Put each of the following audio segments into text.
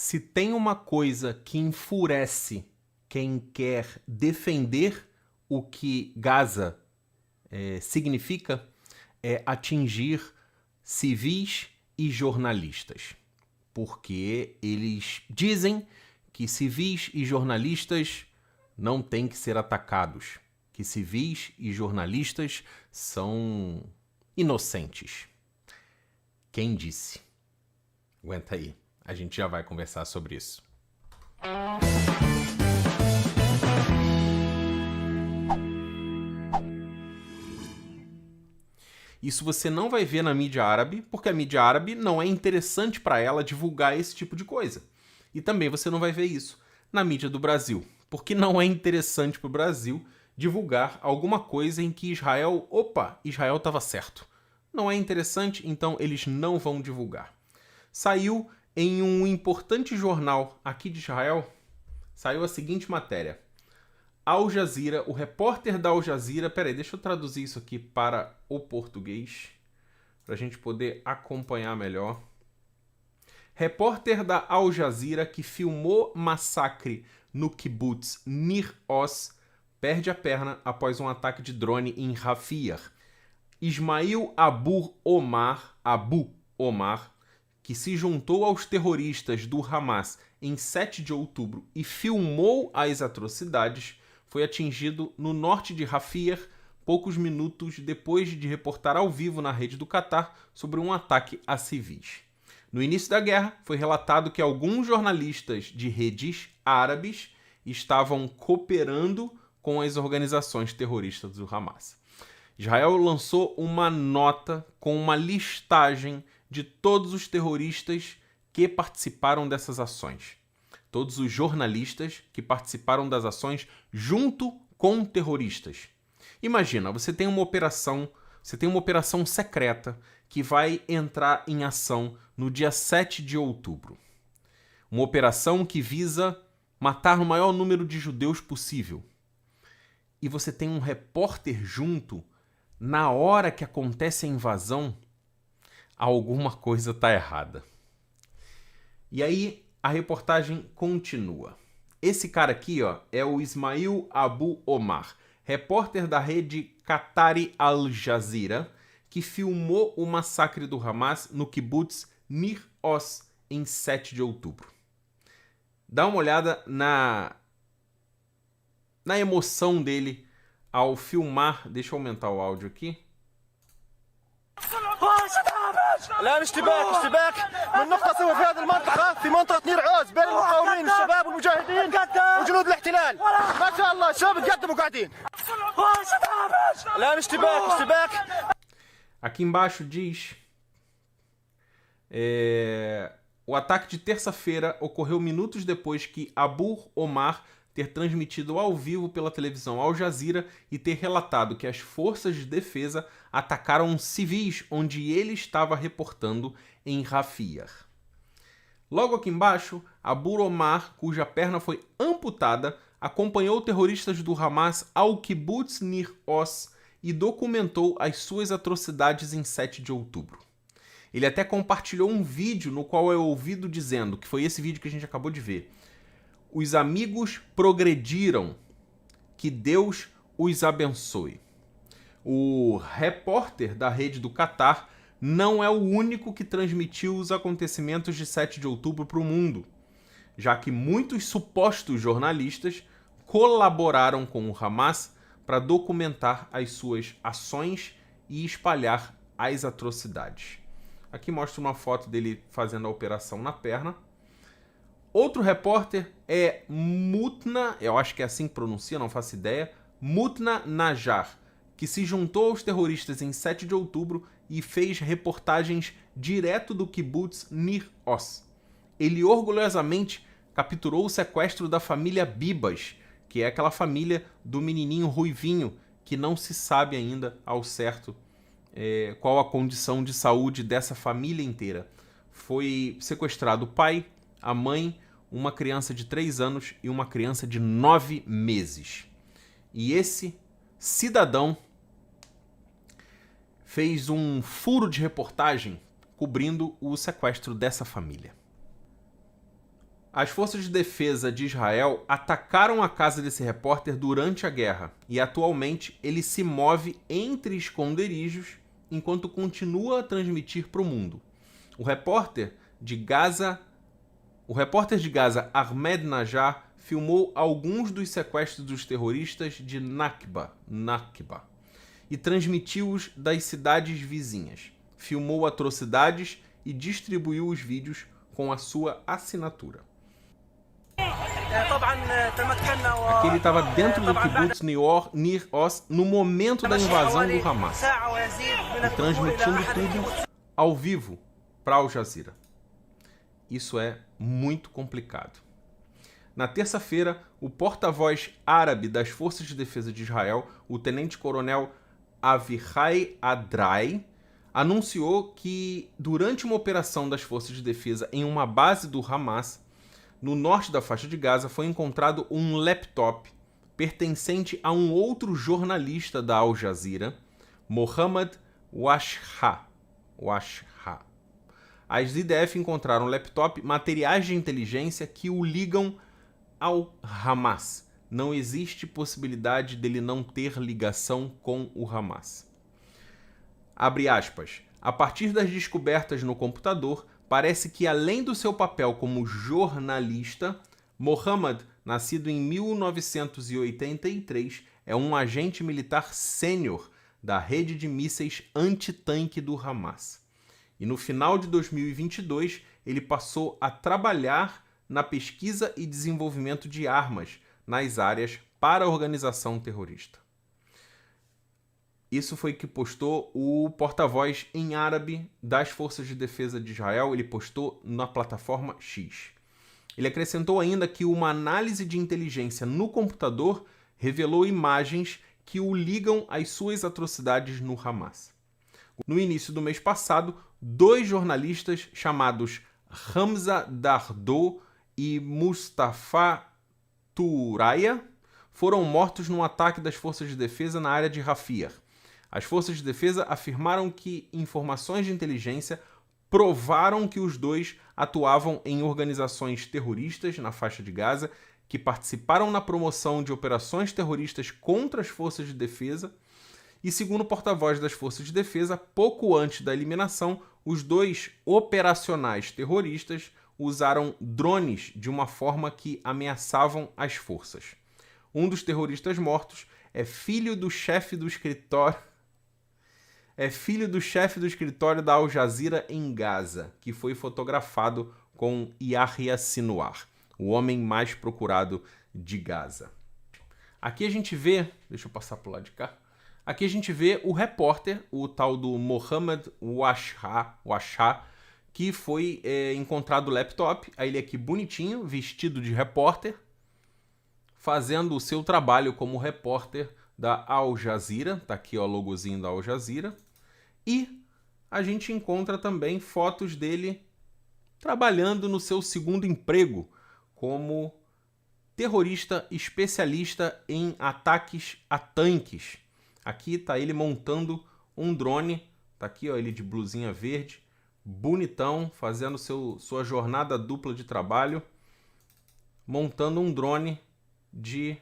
Se tem uma coisa que enfurece quem quer defender o que Gaza significa, é atingir civis e jornalistas. Porque eles dizem que civis e jornalistas não têm que ser atacados, que civis e jornalistas são inocentes. Quem disse? Aguenta aí, a gente já vai conversar sobre isso. Isso você não vai ver na mídia árabe, porque a mídia árabe não é interessante para ela divulgar esse tipo de coisa. E também você não vai ver isso na mídia do Brasil, porque não é interessante para o Brasil divulgar alguma coisa em que Israel estava certo. Não é interessante, então eles não vão divulgar. Saiu em um importante jornal aqui de Israel, saiu a seguinte matéria. Al Jazeera, o repórter da Al Jazeera... Peraí, deixa eu traduzir isso aqui para o português, para a gente poder acompanhar melhor. Repórter da Al Jazeera que filmou massacre no kibbutz Nir Oz perde a perna após um ataque de drone em Rafiyah. Ismail Abu Omar, que se juntou aos terroristas do Hamas em 7 de outubro e filmou as atrocidades, foi atingido no norte de Rafiyah poucos minutos depois de reportar ao vivo na rede do Qatar sobre um ataque a civis. No início da guerra, foi relatado que alguns jornalistas de redes árabes estavam cooperando com as organizações terroristas do Hamas. Israel lançou uma nota com uma listagem de todos os terroristas que participaram dessas ações. Todos os jornalistas que participaram das ações junto com terroristas. Imagina, você tem uma operação secreta que vai entrar em ação no dia 7 de outubro. Uma operação que visa matar o maior número de judeus possível. E você tem um repórter junto na hora que acontece a invasão, alguma coisa está errada. E aí a reportagem continua. Esse cara aqui, ó, é o Ismail Abu Omar, repórter da rede Qatari Al Jazeera, que filmou o massacre do Hamas no kibbutz Nir Oz em 7 de outubro. Dá uma olhada na emoção dele ao filmar. Deixa eu aumentar o áudio aqui. الآن اشتباك من نقطة سوا في هذه المنطقة في منطقة نير عوز بين المقاومين الشباب والمجاهدين وجنود الاحتلال ما شاء الله الشباب تقدموا قاعدين الآن اشتباك Aqui embaixo diz o ataque de terça-feira ocorreu minutos depois que Abu Omar ter transmitido ao vivo pela televisão Al Jazeera e ter relatado que as forças de defesa atacaram civis onde ele estava reportando em Rafiyah. Logo aqui embaixo, Abu Omar, cuja perna foi amputada, acompanhou terroristas do Hamas ao kibbutz Nir Oz e documentou as suas atrocidades em 7 de outubro. Ele até compartilhou um vídeo no qual é ouvido dizendo, que foi esse vídeo que a gente acabou de ver: os amigos progrediram, que Deus os abençoe. O repórter da rede do Qatar não é o único que transmitiu os acontecimentos de 7 de outubro para o mundo, já que muitos supostos jornalistas colaboraram com o Hamas para documentar as suas ações e espalhar as atrocidades. Aqui mostra uma foto dele fazendo a operação na perna. Outro repórter é Mutna, eu acho que é assim que pronuncia, não faço ideia, Mutna Najar, que se juntou aos terroristas em 7 de outubro e fez reportagens direto do kibbutz Nir Oz. Ele orgulhosamente capturou o sequestro da família Bibas, que é aquela família do menininho ruivinho, que não se sabe ainda ao certo qual a condição de saúde dessa família inteira. Foi sequestrado o pai, a mãe, uma criança de 3 anos e uma criança de 9 meses. E esse cidadão fez um furo de reportagem cobrindo o sequestro dessa família. As forças de defesa de Israel atacaram a casa desse repórter durante a guerra e atualmente ele se move entre esconderijos enquanto continua a transmitir para o mundo. O repórter de Gaza Ahmed Najjar filmou alguns dos sequestros dos terroristas de Nakba e transmitiu-os das cidades vizinhas. Filmou atrocidades e distribuiu os vídeos com a sua assinatura. Aqui ele estava dentro do kibbutz Nir Oz no momento da invasão do Hamas e transmitindo tudo ao vivo para Al Jazeera. Isso é muito complicado. Na terça-feira, o porta-voz árabe das Forças de Defesa de Israel, o tenente-coronel Avichai Adrai, anunciou que durante uma operação das Forças de Defesa em uma base do Hamas, no norte da faixa de Gaza, foi encontrado um laptop pertencente a um outro jornalista da Al Jazeera, Mohammad Washha. As IDF encontraram no laptop materiais de inteligência que o ligam ao Hamas. Não existe possibilidade dele não ter ligação com o Hamas. Abre aspas. A partir das descobertas no computador, parece que além do seu papel como jornalista, Mohammad, nascido em 1983, é um agente militar sênior da rede de mísseis antitanque do Hamas. E no final de 2022, ele passou a trabalhar na pesquisa e desenvolvimento de armas nas áreas para a organização terrorista. Isso foi que postou o porta-voz em árabe das Forças de Defesa de Israel. Ele postou na plataforma X. Ele acrescentou ainda que uma análise de inteligência no computador revelou imagens que o ligam às suas atrocidades no Hamas. No início do mês passado, 2 jornalistas chamados Hamza Dardou e Mustafa Turaya foram mortos num ataque das Forças de Defesa na área de Rafia. As Forças de Defesa afirmaram que informações de inteligência provaram que os 2 atuavam em organizações terroristas na faixa de Gaza, que participaram na promoção de operações terroristas contra as Forças de Defesa. E segundo o porta-voz das Forças de Defesa, pouco antes da eliminação, os 2 operacionais terroristas usaram drones de uma forma que ameaçavam as forças. Um dos terroristas mortos é filho do chefe do escritório da Al Jazeera em Gaza, que foi fotografado com Yahya Sinwar, o homem mais procurado de Gaza. Aqui a gente vê, deixa eu passar para o lado de cá, aqui a gente vê o repórter, o tal do Mohammad Washha, que foi encontrado o laptop, aí ele aqui bonitinho, vestido de repórter, fazendo o seu trabalho como repórter da Al Jazeera, tá aqui ó, o logozinho da Al Jazeera, e a gente encontra também fotos dele trabalhando no seu segundo emprego como terrorista especialista em ataques a tanques. Aqui tá ele montando um drone, tá aqui ó, ele de blusinha verde, bonitão, fazendo sua jornada dupla de trabalho, montando um drone de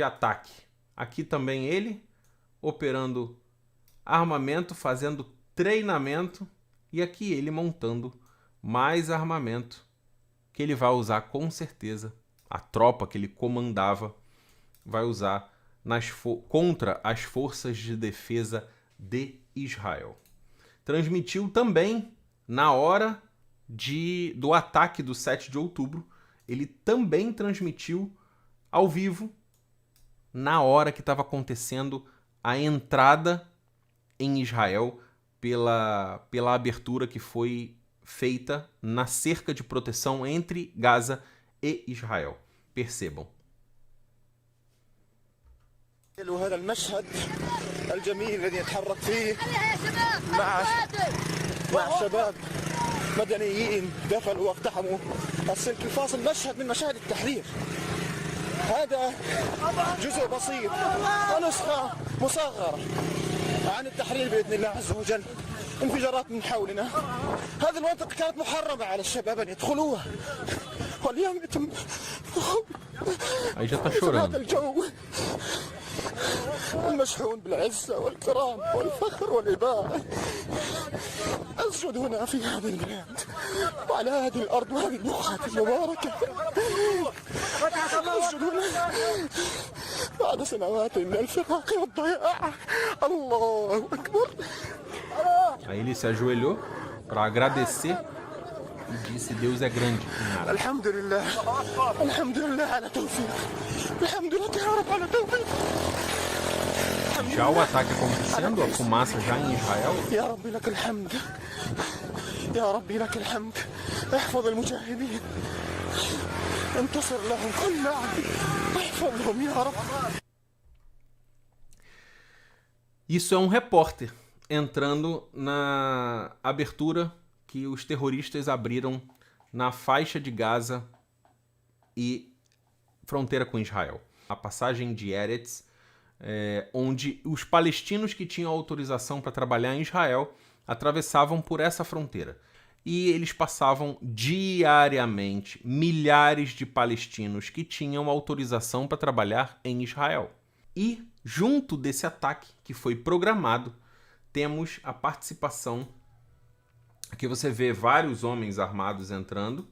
ataque. Aqui também ele operando armamento, fazendo treinamento, e aqui ele montando mais armamento que ele vai usar com certeza, a tropa que ele comandava vai usar contra as Forças de Defesa de Israel. Transmitiu também na hora do ataque do 7 de outubro, ele também transmitiu ao vivo na hora que estava acontecendo a entrada em Israel pela abertura que foi feita na cerca de proteção entre Gaza e Israel. Percebam. وهذا المشهد الجميل الذي نتحرك فيه مع شباب مدنيين دخلوا واقتحموا السلك الفاصل. مشهد من مشاهد التحرير. هذا جزء بسيط ونسخة مصغرة عن التحرير بإذن الله عز وجل. انفجارات من حولنا. هذه المنطقة كانت محرمة على الشباب أن يدخلوها، واليوم يتم Aí já tá chorando. هذا الجو المشحون بالعزة والكرامة والفخر والإباء. أسجد هنا في هذا البلاد وعلى هذه الأرض وهذه البقعة المباركة. أسجد هنا بعد سنوات من الفراق والضياع. الله أكبر. Aí ele se ajoelhou para agradecer e disse: Deus é grande em árabe. الحمد لله، الحمد لله على توفيق، الحمد لله يا رب على توفيق. Já o ataque acontecendo, a fumaça já em Israel, يا ربي لك الحمد، يا ربي لك الحمد. احفظ المجاهدين، انتصر لهم كل عام، احفظهم يا رب. isso é um repórter entrando na abertura que os terroristas abriram na faixa de Gaza e fronteira com Israel. A passagem de Eretz, onde os palestinos que tinham autorização para trabalhar em Israel atravessavam por essa fronteira. E eles passavam diariamente milhares de palestinos que tinham autorização para trabalhar em Israel. E, junto desse ataque que foi programado, temos a participação. Aqui você vê vários homens armados entrando.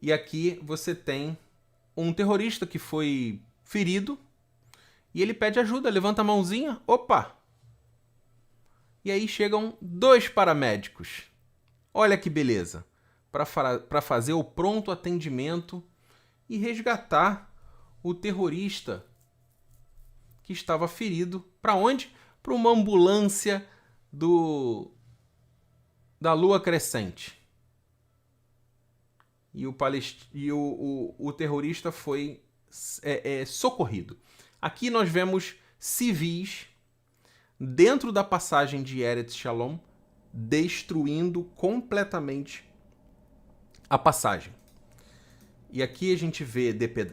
E aqui você tem um terrorista que foi ferido. E ele pede ajuda, levanta a mãozinha. Opa! E aí chegam 2 paramédicos. Olha que beleza. Para fazer o pronto atendimento e resgatar o terrorista que estava ferido. Para onde? Para uma ambulância da Lua Crescente. E o terrorista foi socorrido. Aqui nós vemos civis dentro da passagem de Eretz Shalom destruindo completamente a passagem. E aqui a gente vê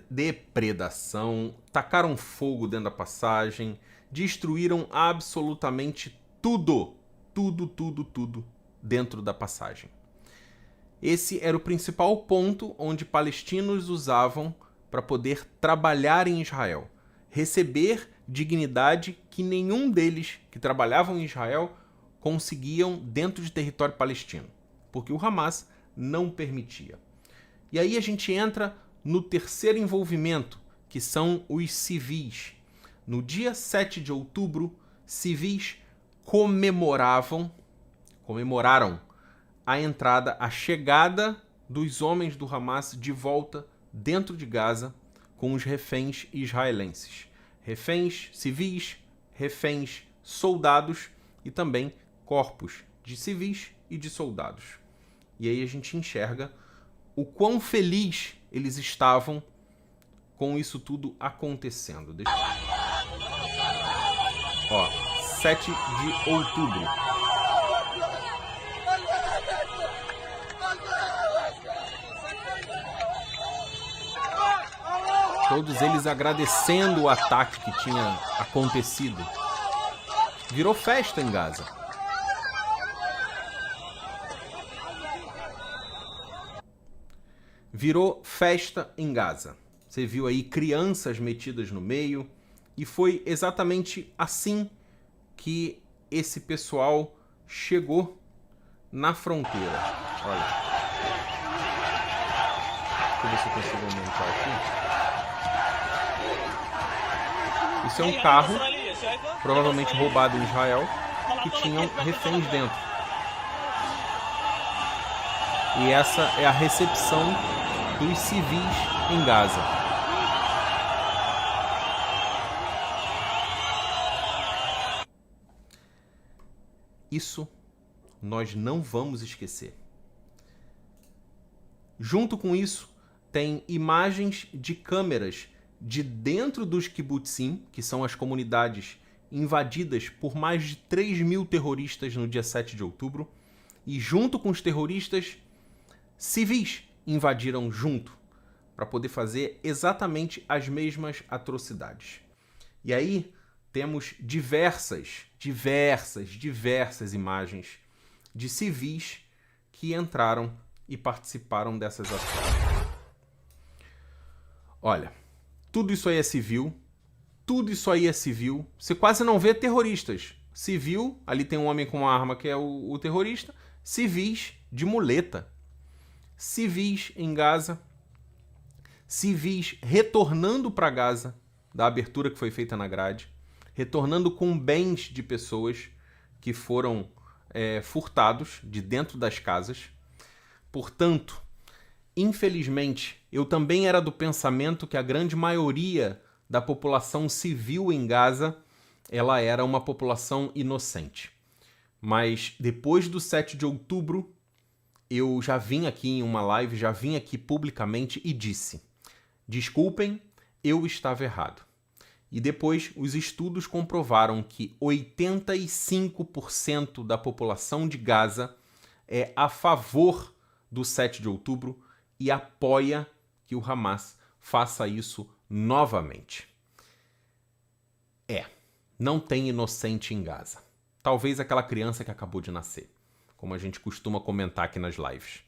depredação, tacaram fogo dentro da passagem, destruíram absolutamente tudo dentro da passagem. Esse era o principal ponto onde palestinos usavam para poder trabalhar em Israel, receber dignidade que nenhum deles que trabalhavam em Israel conseguiam dentro de território palestino, porque o Hamas não permitia. E aí a gente entra no terceiro envolvimento, que são os civis. No dia 7 de outubro, civis comemoraram a entrada, a chegada dos homens do Hamas de volta dentro de Gaza com os reféns israelenses. Reféns civis, reféns soldados e também corpos de civis e de soldados. E aí a gente enxerga o quão feliz eles estavam com isso tudo acontecendo. 7 de outubro. Todos eles agradecendo o ataque que tinha acontecido. Virou festa em Gaza. Virou festa em Gaza. Você viu aí crianças metidas no meio. E foi exatamente assim que esse pessoal chegou na fronteira. Olha. Deixa eu ver se eu consigo aumentar aqui. Isso é um carro, provavelmente roubado em Israel, que tinham reféns dentro. E essa é a recepção dos civis em Gaza. Isso nós não vamos esquecer. Junto com isso, tem imagens de câmeras de dentro dos kibbutzim, que são as comunidades invadidas por mais de 3.000 terroristas no dia 7 de outubro, e junto com os terroristas, civis invadiram junto, para poder fazer exatamente as mesmas atrocidades. E aí temos diversas imagens de civis que entraram e participaram dessas ações. Olha, tudo isso aí é civil, tudo isso aí é civil. Você quase não vê terroristas. Civil, ali tem um homem com uma arma que é o terrorista, civis de muleta. Civis em Gaza, civis retornando para Gaza, da abertura que foi feita na grade, retornando com bens de pessoas que foram furtados de dentro das casas. Portanto, infelizmente, eu também era do pensamento que a grande maioria da população civil em Gaza, ela era uma população inocente. Mas depois do 7 de outubro, eu já vim aqui em uma live, já vim aqui publicamente e disse: desculpem, eu estava errado. E depois os estudos comprovaram que 85% da população de Gaza é a favor do 7 de outubro e apoia que o Hamas faça isso novamente. Não tem inocente em Gaza. Talvez aquela criança que acabou de nascer, como a gente costuma comentar aqui nas lives.